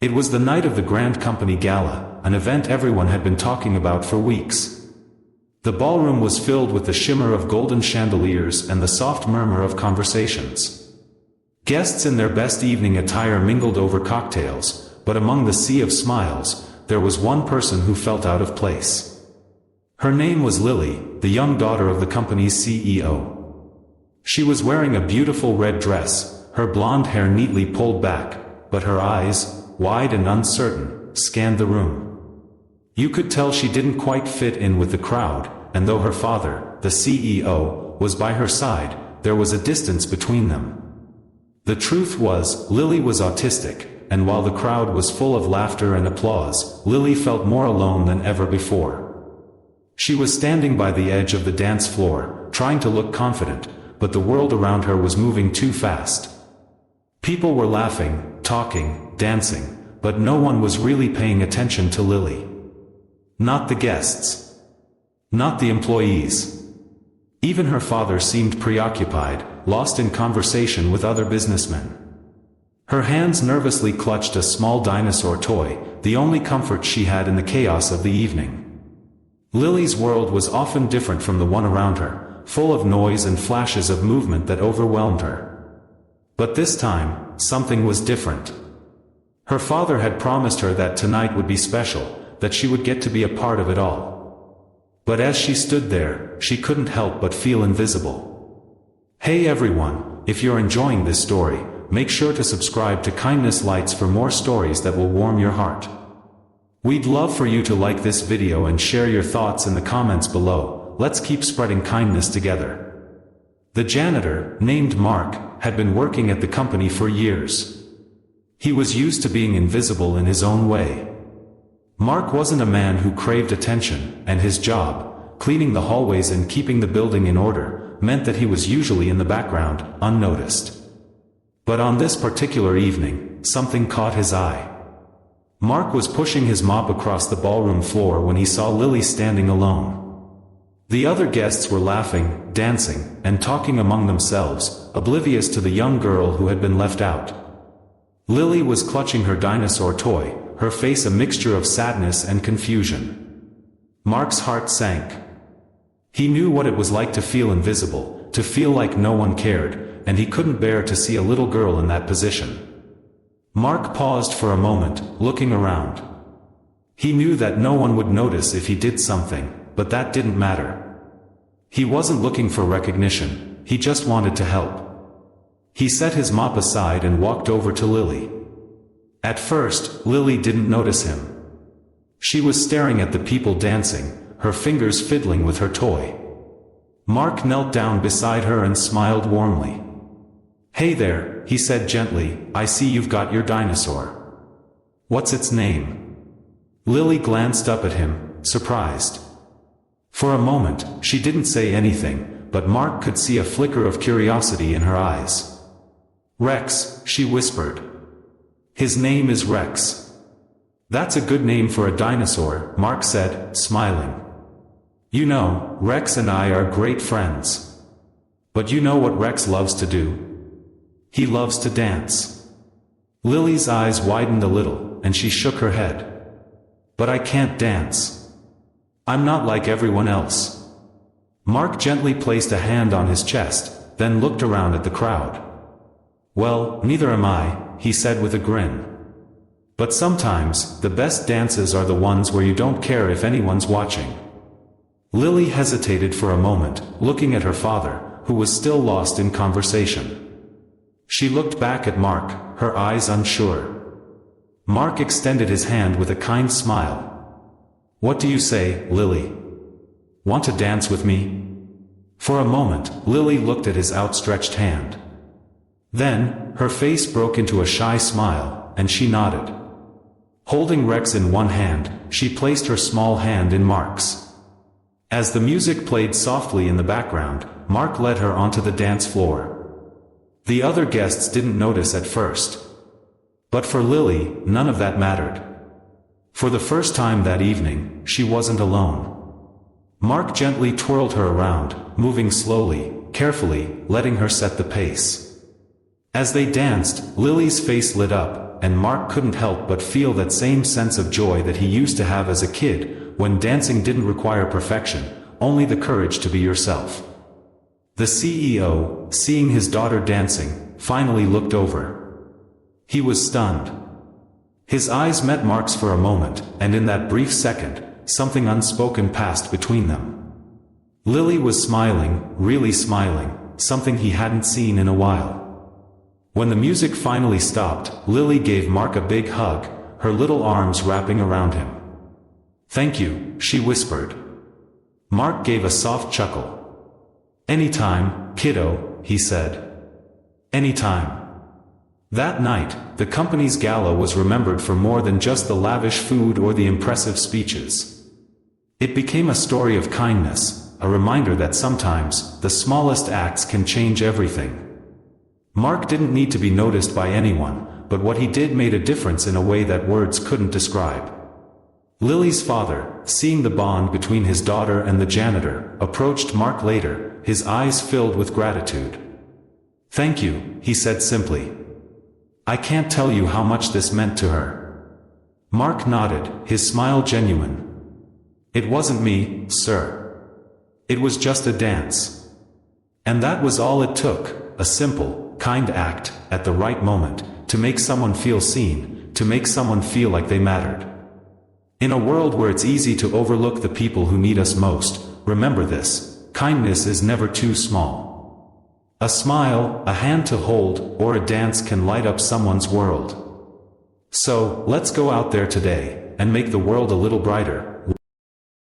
It was the night of the grand company gala, an event everyone had been talking about for weeks. The ballroom was filled with the shimmer of golden chandeliers and the soft murmur of conversations. Guests in their best evening attire mingled over cocktails, but among the sea of smiles, there was one person who felt out of place. Her name was Lily, the young daughter of the company's CEO. She was wearing a beautiful red dress, her blonde hair neatly pulled back, but her eyes, wide and uncertain, scanned the room. You could tell she didn't quite fit in with the crowd, and though her father, the CEO, was by her side, there was a distance between them. The truth was, Lily was autistic, and while the crowd was full of laughter and applause, Lily felt more alone than ever before. She was standing by the edge of the dance floor, trying to look confident, but the world around her was moving too fast. People were laughing, talking, dancing, but no one was really paying attention to Lily. Not the guests. Not the employees. Even her father seemed preoccupied, lost in conversation with other businessmen. Her hands nervously clutched a small dinosaur toy, the only comfort she had in the chaos of the evening. Lily's world was often different from the one around her, full of noise and flashes of movement that overwhelmed her. But this time, something was different. Her father had promised her that tonight would be special, that she would get to be a part of it all. But as she stood there, she couldn't help but feel invisible. Hey everyone, if you're enjoying this story, make sure to subscribe to Kindness Lights for more stories that will warm your heart. We'd love for you to like this video and share your thoughts in the comments below. Let's keep spreading kindness together. The janitor, named Mark, had been working at the company for years. He was used to being invisible in his own way. Mark wasn't a man who craved attention, and his job, cleaning the hallways and keeping the building in order, meant that he was usually in the background, unnoticed. But on this particular evening, something caught his eye. Mark was pushing his mop across the ballroom floor when he saw Lily standing alone. The other guests were laughing, dancing, and talking among themselves, oblivious to the young girl who had been left out. Lily was clutching her dinosaur toy, her face a mixture of sadness and confusion. Mark's heart sank. He knew what it was like to feel invisible, to feel like no one cared, and he couldn't bear to see a little girl in that position. Mark paused for a moment, looking around. He knew that no one would notice if he did something, but that didn't matter. He wasn't looking for recognition, he just wanted to help. He set his mop aside and walked over to Lily. At first, Lily didn't notice him. She was staring at the people dancing, her fingers fiddling with her toy. Mark knelt down beside her and smiled warmly. "Hey there," he said gently, "I see you've got your dinosaur. What's its name?" Lily glanced up at him, surprised. For a moment, she didn't say anything, but Mark could see a flicker of curiosity in her eyes. "Rex," she whispered. "His name is Rex." "That's a good name for a dinosaur," Mark said, smiling. "You know, Rex and I are great friends. But you know what Rex loves to do? He loves to dance." Lily's eyes widened a little, and she shook her head. "But I can't dance. I'm not like everyone else." Mark gently placed a hand on his chest, then looked around at the crowd. "Well, neither am I," he said with a grin. "But sometimes, the best dances are the ones where you don't care if anyone's watching." Lily hesitated for a moment, looking at her father, who was still lost in conversation. She looked back at Mark, her eyes unsure. Mark extended his hand with a kind smile. "What do you say, Lily? Want to dance with me?" For a moment, Lily looked at his outstretched hand. Then, her face broke into a shy smile, and she nodded. Holding Rex in one hand, she placed her small hand in Mark's. As the music played softly in the background, Mark led her onto the dance floor. The other guests didn't notice at first. But for Lily, none of that mattered. For the first time that evening, she wasn't alone. Mark gently twirled her around, moving slowly, carefully, letting her set the pace. As they danced, Lily's face lit up, and Mark couldn't help but feel that same sense of joy that he used to have as a kid, when dancing didn't require perfection, only the courage to be yourself. The CEO, seeing his daughter dancing, finally looked over. He was stunned. His eyes met Mark's for a moment, and in that brief second, something unspoken passed between them. Lily was smiling, really smiling, something he hadn't seen in a while. When the music finally stopped, Lily gave Mark a big hug, her little arms wrapping around him. "Thank you," she whispered. Mark gave a soft chuckle. "Anytime, kiddo," he said. "Anytime." That night, the company's gala was remembered for more than just the lavish food or the impressive speeches. It became a story of kindness, a reminder that sometimes, the smallest acts can change everything. Mark didn't need to be noticed by anyone, but what he did made a difference in a way that words couldn't describe. Lily's father, seeing the bond between his daughter and the janitor, approached Mark later, his eyes filled with gratitude. "Thank you," he said simply. "I can't tell you how much this meant to her." Mark nodded, his smile genuine. "It wasn't me, sir. It was just a dance." And that was all it took, a simple, kind act, at the right moment, to make someone feel seen, to make someone feel like they mattered. In a world where it's easy to overlook the people who need us most, remember this: kindness is never too small. A smile, a hand to hold, or a dance can light up someone's world. So, let's go out there today, and make the world a little brighter.